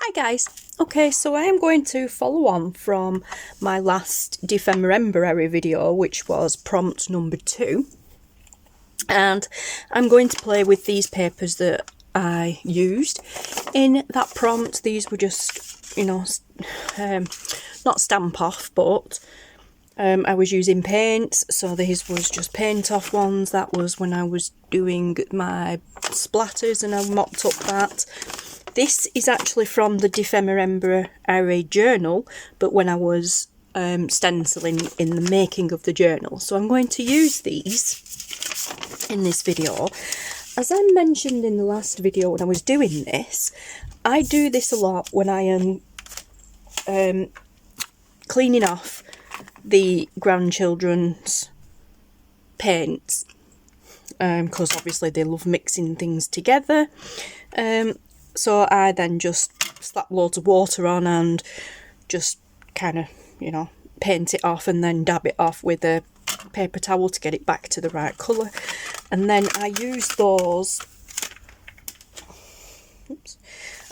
Hi guys. Okay, so I am going to follow on from my last Ephemera video, which was prompt number 2. And I'm going to play with these papers that I used in that prompt. These were just, you know, not stamp off, but I was using paints, so these was just paint off ones. That was when I was doing my splatters and I mopped up that. This is actually from the Ephemera journal, but when I was stenciling in the making of the journal. So I'm going to use these in this video. As I mentioned in the last video when I was doing this, I do this a lot when I am cleaning off the grandchildren's paints, because obviously they love mixing things together. So I then just slap loads of water on and just kind of, you know, paint it off and then dab it off with a paper towel to get it back to the right colour. And then I use those,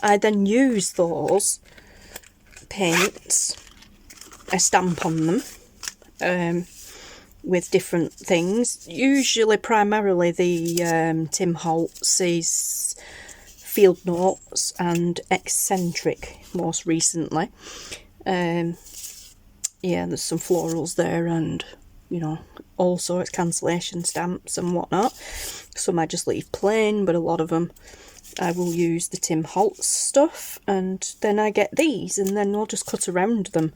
I then use those paints, I stamp on them with different things, usually primarily the Tim Holtz's Field Notes and Eccentric most recently. Yeah, there's some florals there and, you know, all sorts, cancellation stamps and whatnot. Some I just leave plain, but a lot of them I will use the Tim Holtz stuff, and then I get these and then I'll just cut around them,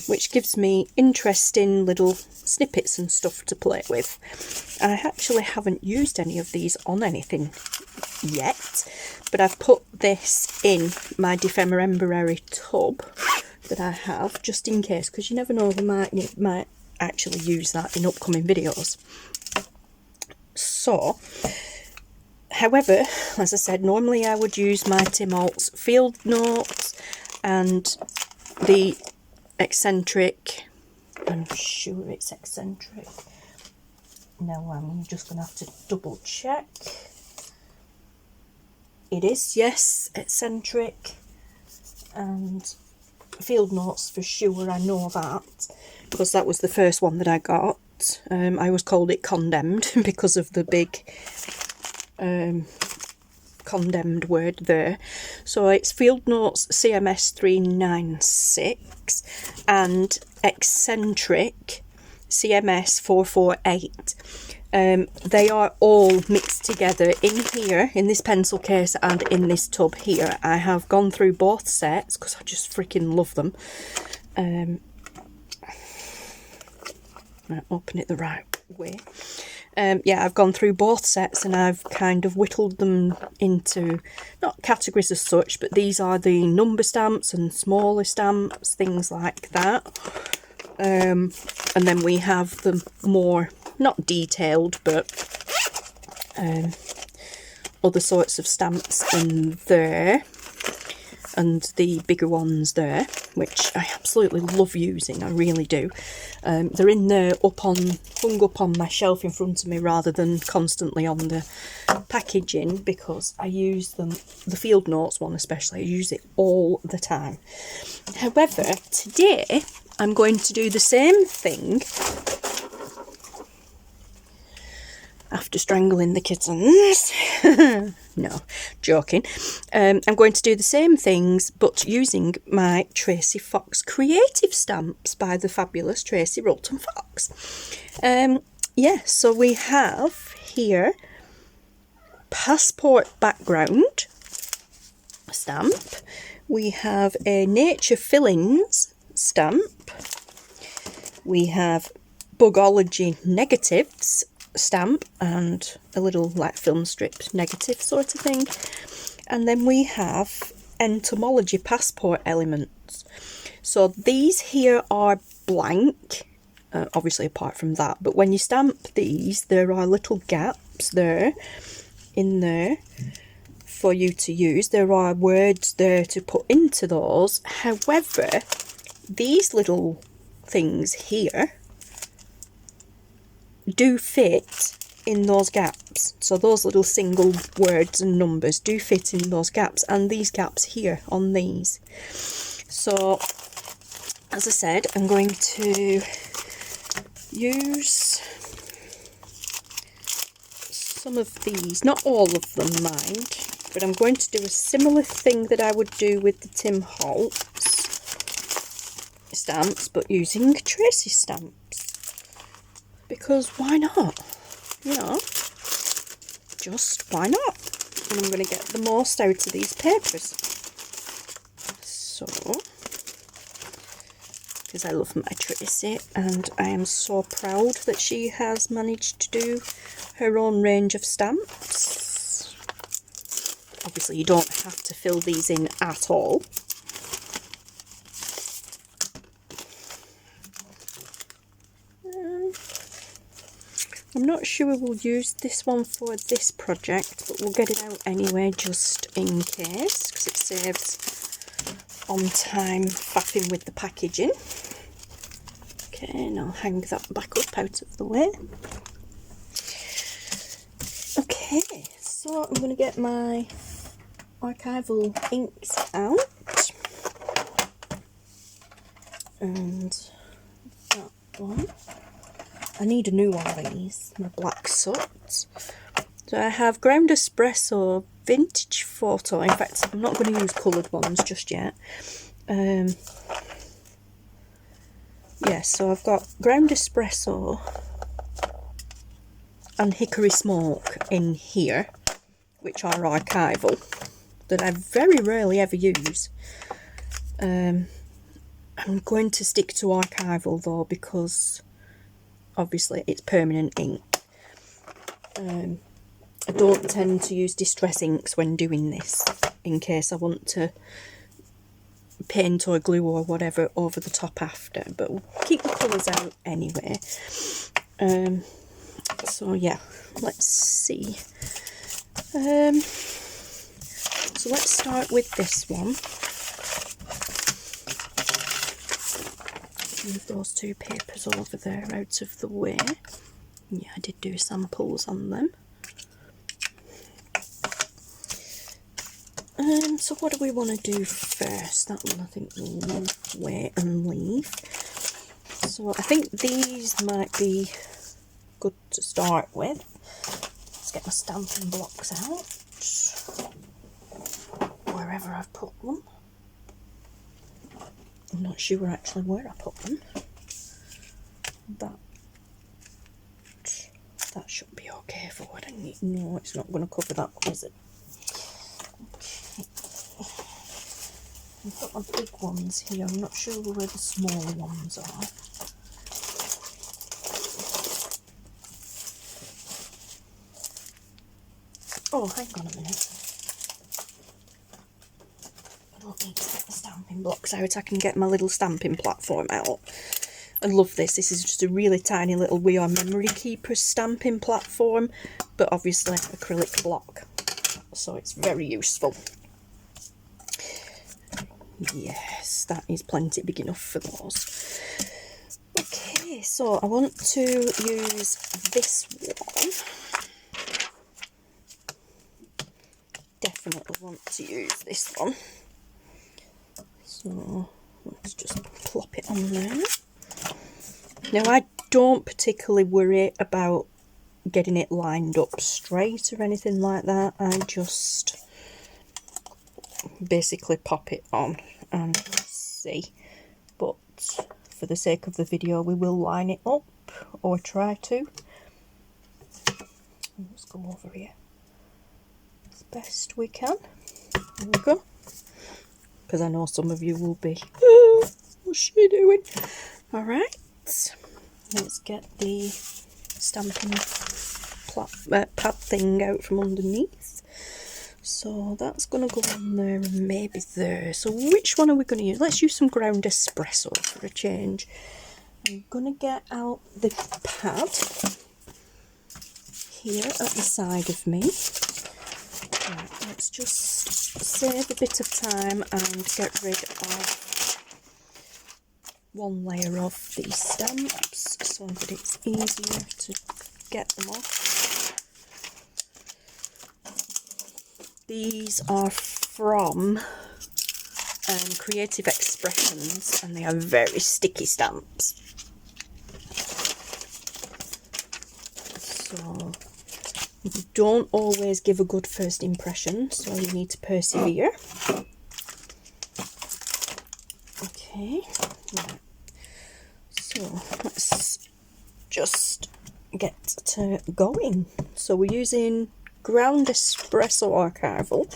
which gives me interesting little snippets and stuff to play with. I actually haven't used any of these on anything yet, but I've put this in my Ephemera tub that I have just in case, because you never know, they might actually use that in upcoming videos. So, however, as I said, normally I would use my Tim Holtz Field Notes and the Eccentric. I'm sure it's Eccentric. No, I'm just going to have to double check. It is, yes, Eccentric and Field Notes for sure, I know that, because that was the first one that I got. I always called it Condemned because of the big condemned word there. So it's Field Notes CMS 396 and Eccentric CMS 448. They are all mixed together in here, in this pencil case and in this tub here. I have gone through both sets because I just freaking love them. Right, open it the right way. Yeah, I've gone through both sets and I've kind of whittled them into, not categories as such, but these are the number stamps and smaller stamps, things like that. And then we have the more, not detailed, but other sorts of stamps in there, and the bigger ones there, which I absolutely love using, I really do. They're in there hung up on my shelf in front of me rather than constantly on the packaging, because I use them, the Field Notes one especially, I use it all the time. However, today I'm going to do the same thing, after strangling the kittens. No, joking. I'm going to do the same things, but using my Tracie Fox Creative Stamps by the fabulous Tracie Fox. Yeah, so we have here Passport Background stamp. We have a Nature Fillings stamp. We have Bugology Negatives stamp and a little like film strip negative sort of thing, and then we have Entomology Passport Elements. So these here are blank, obviously apart from that, but when you stamp these there are little gaps there in there for you to use. There are words there to put into those. However, these little things here do fit in those gaps. So those little single words and numbers do fit in those gaps, and these gaps here on these. So as I said, I'm going to use some of these, not all of them mind, but I'm going to do a similar thing that I would do with the Tim Holtz stamps, but using Tracie stamps, because why not, you know, just why not? And I'm going to get the most out of these papers. So, because I love my Tracie, and I am so proud that she has managed to do her own range of stamps. Obviously you don't have to fill these in at all. I'm not sure we'll use this one for this project, but we'll get it out anyway just in case, because it saves on time faffing with the packaging. Okay, and I'll hang that back up out of the way. Okay, so I'm going to get my archival inks out, and that one. I need a new one of these, my black soot. So I have ground espresso vintage photo. In fact, I'm not going to use coloured ones just yet. Yeah, so I've got ground espresso and hickory smoke in here, which are archival, that I very rarely ever use. I'm going to stick to archival though, because obviously it's permanent ink. I don't tend to use distress inks when doing this, in case I want to paint or glue or whatever over the top after, but we'll keep the colours out anyway. So yeah, let's see. So let's start with this one. Move those two papers over there out of the way. Yeah, I did do samples on them. So what do we want to do first? That one I think we'll wait and leave. So I think these might be good to start with. Let's get my stamping blocks out, wherever I've put them. I'm not sure actually where I put them. That should be okay for what I need. No, it's not going to cover that one, is it? Okay. I've got my big ones here. I'm not sure where the smaller ones are. Oh, hang on a minute. I don't need to get the stamping blocks out. I can get my little stamping platform out. I love this. This is just a really tiny little We Are Memory Keepers stamping platform, but obviously acrylic block, so it's very useful. Yes, that is plenty big enough for those. Okay, so I want to use this one. Definitely want to use this one. So let's just plop it on there. Now I don't particularly worry about getting it lined up straight or anything like that. I just basically pop it on and see. But for the sake of the video, we will line it up, or try to. Let's go over here as best we can. There we go. Because I know some of you will be, what's she doing? Alright, let's get the stamping pad thing out from underneath. So that's going to go on there and maybe there. So which one are we going to use? Let's use some ground espresso for a change. I'm going to get out the pad here at the side of me. Right, let's just save a bit of time and get rid of one layer of these stamps so that it's easier to get them off. These are from Creative Expressions, and they are very sticky stamps. So you don't always give a good first impression, so you need to persevere. Okay, right. So let's just get to going. So we're using ground espresso archival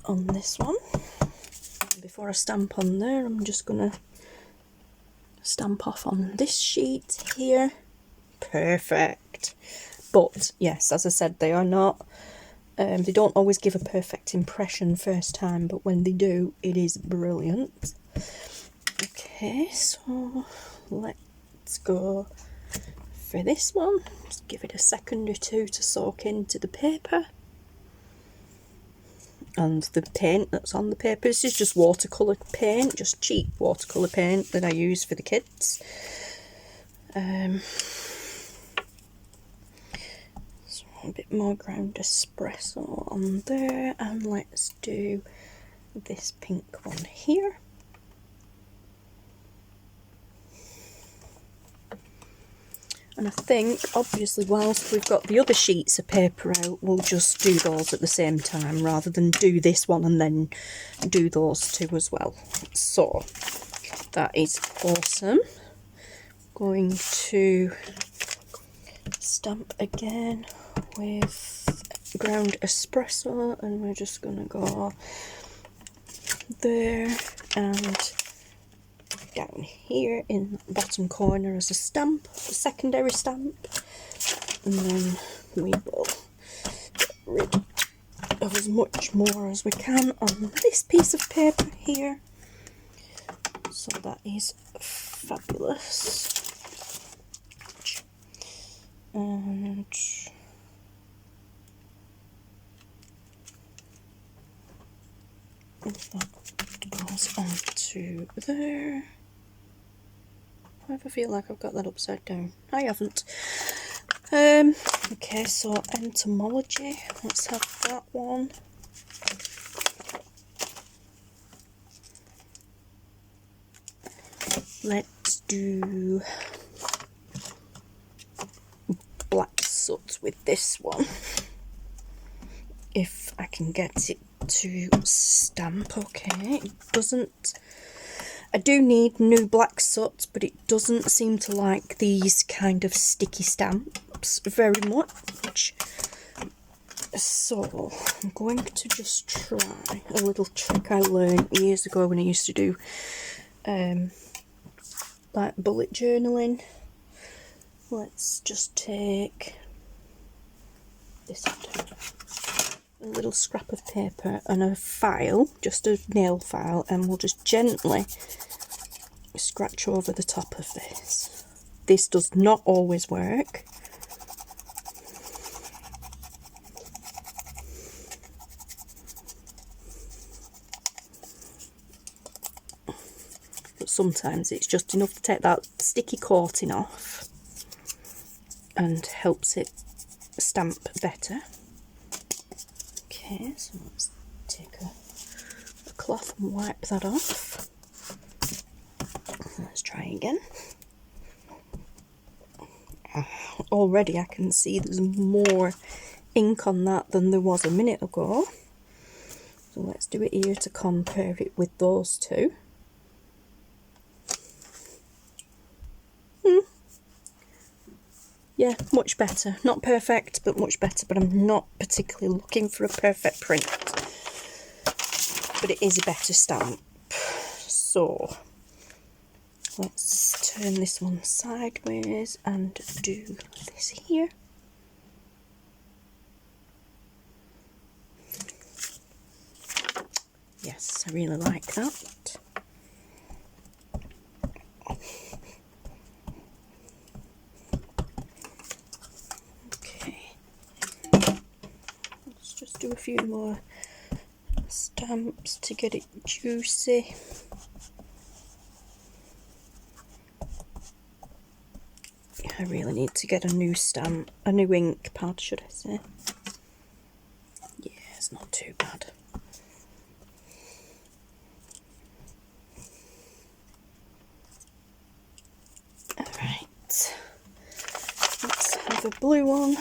on this one. Before I stamp on there, I'm just gonna stamp off on this sheet here. Perfect. But yes, as I said, they are not they don't always give a perfect impression first time, but when they do, it is brilliant. Okay, so let's go for this one. Just give it a second or two to soak into the paper. And the paint that's on the paper, this is just watercolour paint, just cheap watercolour paint that I use for the kids. So a bit more ground espresso on there, and let's do this pink one here. And I think, obviously, whilst we've got the other sheets of paper out, we'll just do those at the same time, rather than do this one and then do those two as well. So, that is awesome. Going to stamp again with ground espresso, and we're just going to go there and down here in the bottom corner as a stamp, a secondary stamp, and then we will get rid of as much more as we can on this piece of paper here. So that is fabulous. And that goes onto there. I ever feel like I've got that upside down. I haven't. Okay, so Entomology. Let's have that one. Let's do black soot with this one. If I can get it to stamp. Okay, it doesn't. I do need new black soot, but it doesn't seem to like these kind of sticky stamps very much. So I'm going to just try a little trick I learned years ago when I used to do like bullet journaling. Let's just take this, a little scrap of paper and a file, just a nail file, and we'll just gently scratch over the top of this. This does not always work. But sometimes it's just enough to take that sticky coating off and helps it stamp better. Okay, so let's take a cloth and wipe that off. Let's try again. Already I can see there's more ink on that than there was a minute ago. So let's do it here to compare it with those two. Yeah, much better. Not perfect, but much better. But I'm not particularly looking for a perfect print. But it is a better stamp. So let's turn this one sideways and do this here. Yes, I really like that. Okay, let's just do a few more stamps to get it juicy. Yeah. I really need to get a new stamp, a new ink pad, should I say. Yeah, it's not too bad. Alright, let's have a blue one.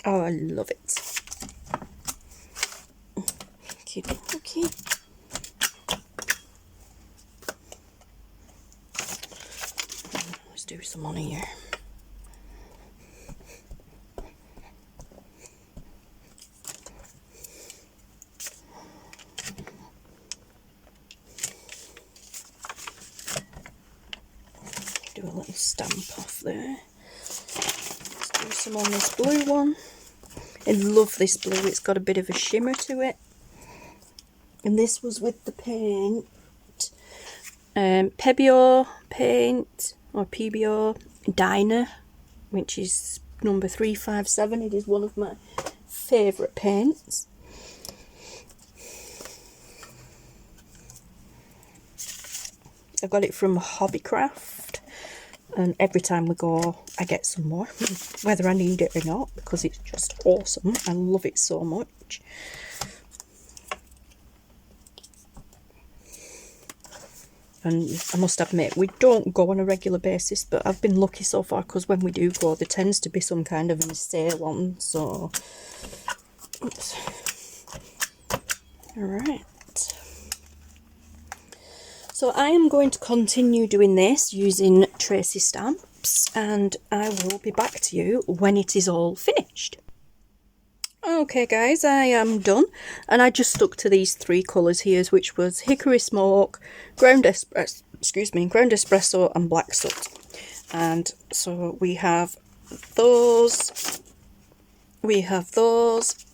Oh, I love it. Okay. Let's do some on here. Do a little stamp off there. Let's do some on this blue one. I love this blue, it's got a bit of a shimmer to it. And this was with the paint, Pebeo paint, or PBO Diner, which is number 357. It is one of my favourite paints. I got it from Hobbycraft, and every time we go I get some more, whether I need it or not, because it's just awesome. I love it so much. And I must admit, we don't go on a regular basis, but I've been lucky so far, because when we do go, there tends to be some kind of a sale on, so... Alright. So I am going to continue doing this using Tracie stamps, and I will be back to you when it is all finished. Okay guys, I am done, and I just stuck to these three colours here, which was Hickory Smoke, ground espresso and black soot. And so we have those,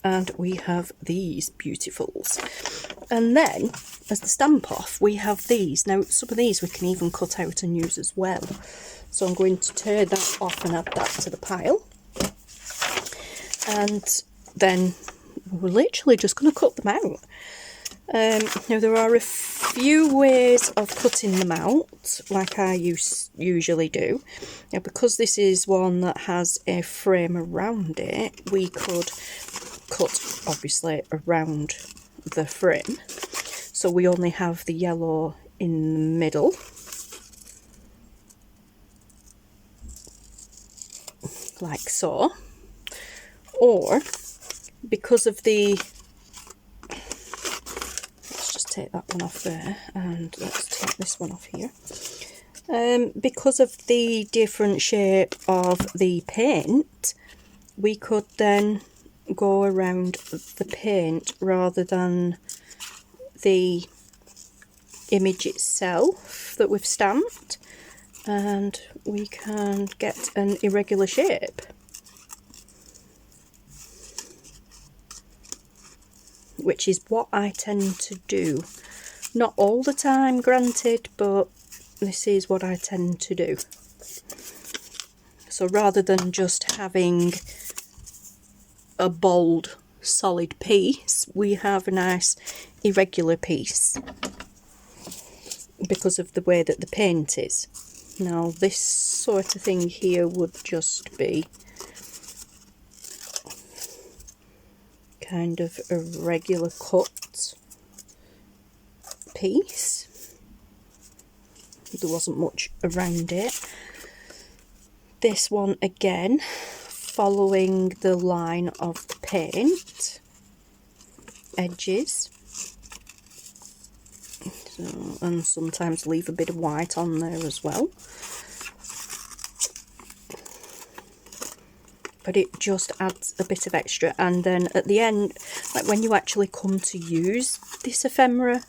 and we have these beautifuls. And then, as the stamp off, we have these. Now, some of these we can even cut out and use as well. So I'm going to tear that off and add that to the pile. And then we're literally just going to cut them out. Now, there are a few ways of cutting them out, like I usually do. Now, because this is one that has a frame around it, we could cut, obviously, around the frame. So we only have the yellow in the middle. Like so. Or, because of the... Let's just take that one off there, and let's take this one off here. Because of the different shape of the paint, we could then go around the paint rather than the image itself that we've stamped, and we can get an irregular shape. Which is what I tend to do. Not all the time, granted, but this is what I tend to do. So rather than just having a bold, solid piece, we have a nice irregular piece because of the way that the paint is. Now, this sort of thing here would just be kind of a regular cut piece. There wasn't much around it. This one again, following the line of the paint edges, so, and sometimes leave a bit of white on there as well. But it just adds a bit of extra. And then at the end, like when you actually come to use this ephemera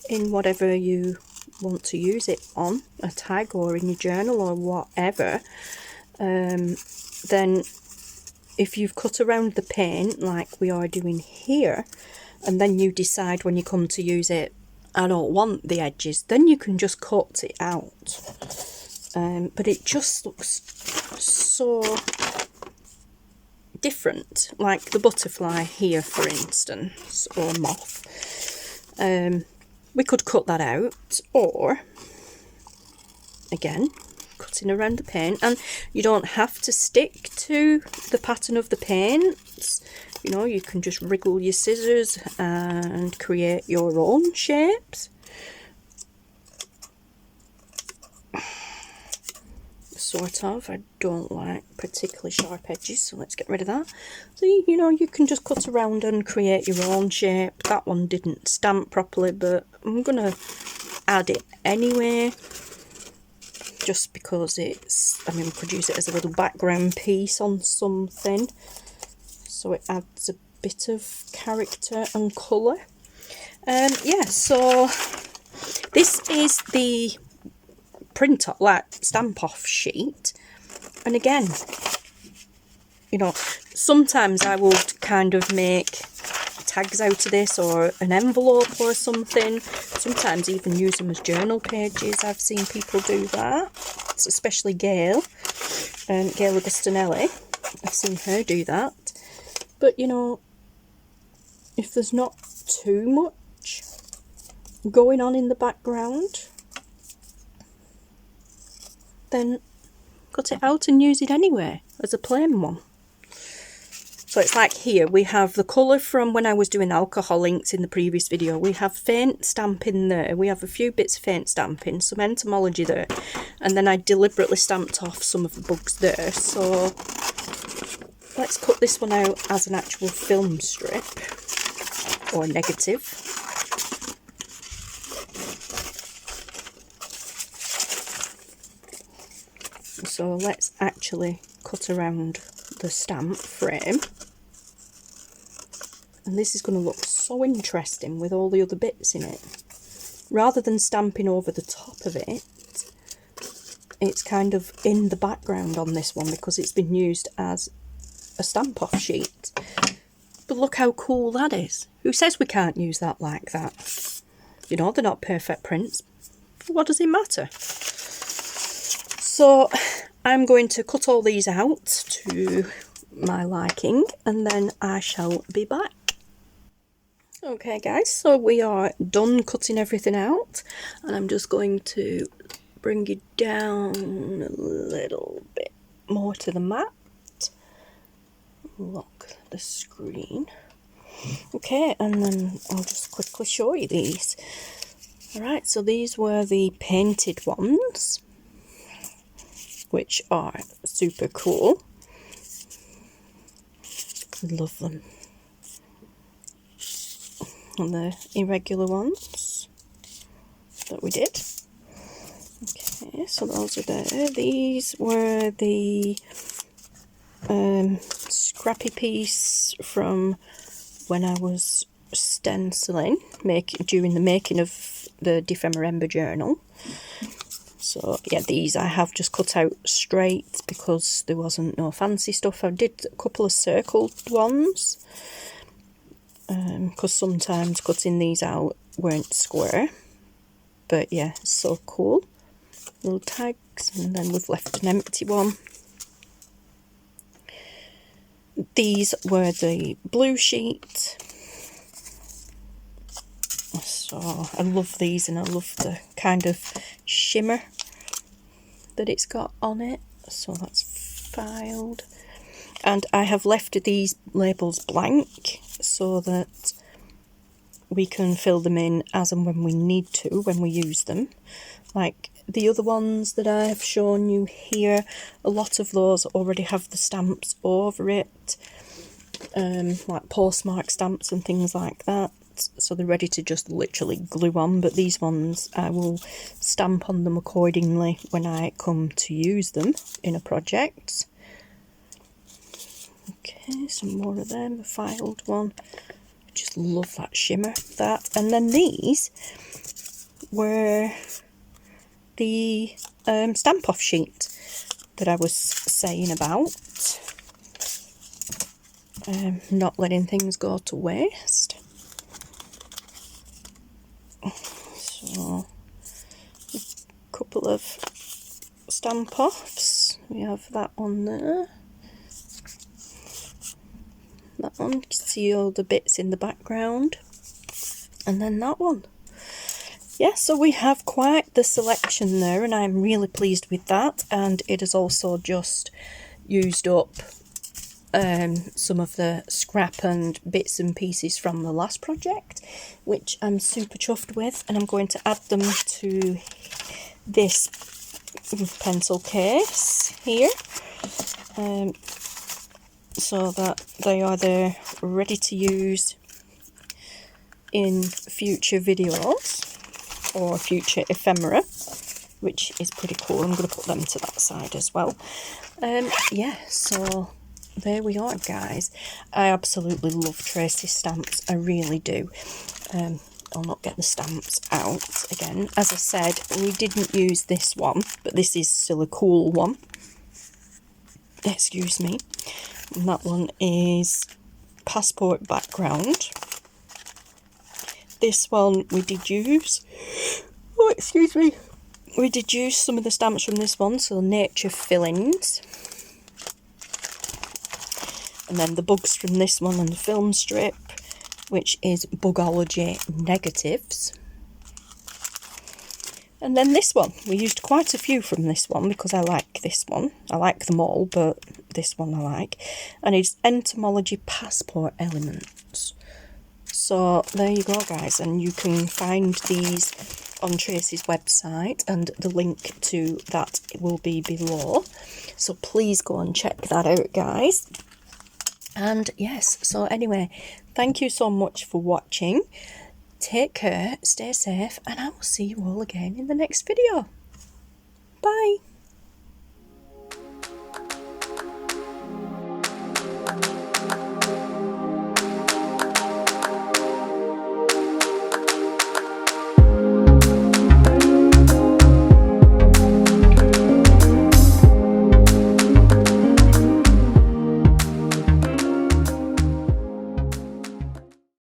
in whatever you want to use it on, a tag or in your journal or whatever, then if you've cut around the paint like we are doing here, and then you decide when you come to use it, I don't want the edges, then you can just cut it out. But it just looks so different, like the butterfly here, for instance, or moth. We could cut that out, or again, cutting around the paint, and you don't have to stick to the pattern of the paints. You know, you can just wriggle your scissors and create your own shapes. Sort of. I don't like particularly sharp edges, so let's get rid of that. So, you know, you can just cut around and create your own shape. That one didn't stamp properly, but I'm going to add it anyway, just because it's, I mean, we could use it as a little background piece on something, so it adds a bit of character and colour. Yeah, so this is the print off, like stamp off sheet, and again, you know, sometimes I would kind of make tags out of this, or an envelope or something, sometimes even use them as journal pages. I've seen people do that, especially Gail Augustinelli. I've seen her do that. But you know, if there's not too much going on in the background, then cut it out and use it anyway as a plain one. So it's like here we have the colour from when I was doing Alcoholics in the previous video. We have faint stamping there, we have a few bits of faint stamping, some Entomology there, and then I deliberately stamped off some of the bugs there. So let's cut this one out as an actual film strip or negative. So let's actually cut around the stamp frame, and this is going to look so interesting with all the other bits in it. Rather than stamping over the top of it, it's kind of in the background on this one because it's been used as a stamp off sheet. But look how cool that is. Who says we can't use that like that? You know, they're not perfect prints. What does it matter? So I'm going to cut all these out to my liking, and then I shall be back. Okay guys, so we are done cutting everything out, and I'm just going to bring it down a little bit more to the mat. Lock the screen. Okay, and then I'll just quickly show you these. Alright, so these were the painted ones, which are super cool. Love them. And the irregular ones that we did. Okay, so those are there. These were the scrappy piece from when I was stenciling, during the making of the Ephemera journal. So yeah, these I have just cut out straight because there wasn't no fancy stuff. I did a couple of circled ones, because sometimes cutting these out weren't square. But yeah, it's so cool. Little tags, and then we've left an empty one. These were the blue sheet. So I love these, and I love the kind of shimmer that it's got on it. So that's filed. And I have left these labels blank so that we can fill them in as and when we need to, when we use them. Like the other ones that I have shown you here, a lot of those already have the stamps over it, like postmark stamps and things like that. So they're ready to just literally glue on, but these ones I will stamp on them accordingly when I come to use them in a project. Okay, some more of them, a filed one. I just love that shimmer, that. And then these were the stamp off sheet that I was saying about. Not letting things go to waste. So, a couple of stamp offs. We have that on there. that one. You can see all the bits in the background. And then that one. Yeah, so we have quite the selection there, and I'm really pleased with that. And it has also just used up some of the scrap and bits and pieces from the last project, which I'm super chuffed with. And I'm going to add them to this pencil case here, so that they are there ready to use in future videos or future ephemera, which is pretty cool. I'm going to put them to that side as well. Yeah, so there we are, guys. I absolutely love Tracie stamps, I really do. I'll not get the stamps out again. As I said, we didn't use this one, but this is still a cool one. Excuse me. And that one is passport background. This one we did use, oh excuse me, we did use some of the stamps from this one, so nature fillings. And then the bugs from this one and the film strip, which is Bugology negatives. And then this one, we used quite a few from this one because I like this one. I like them all, but this one I like. And it's Entomology passport elements. So there you go, guys, and you can find these on Tracie's website, and the link to that will be below. So please go and check that out, guys. And yes, so anyway, thank you so much for watching. Take care, stay safe, and I will see you all again in the next video. Bye.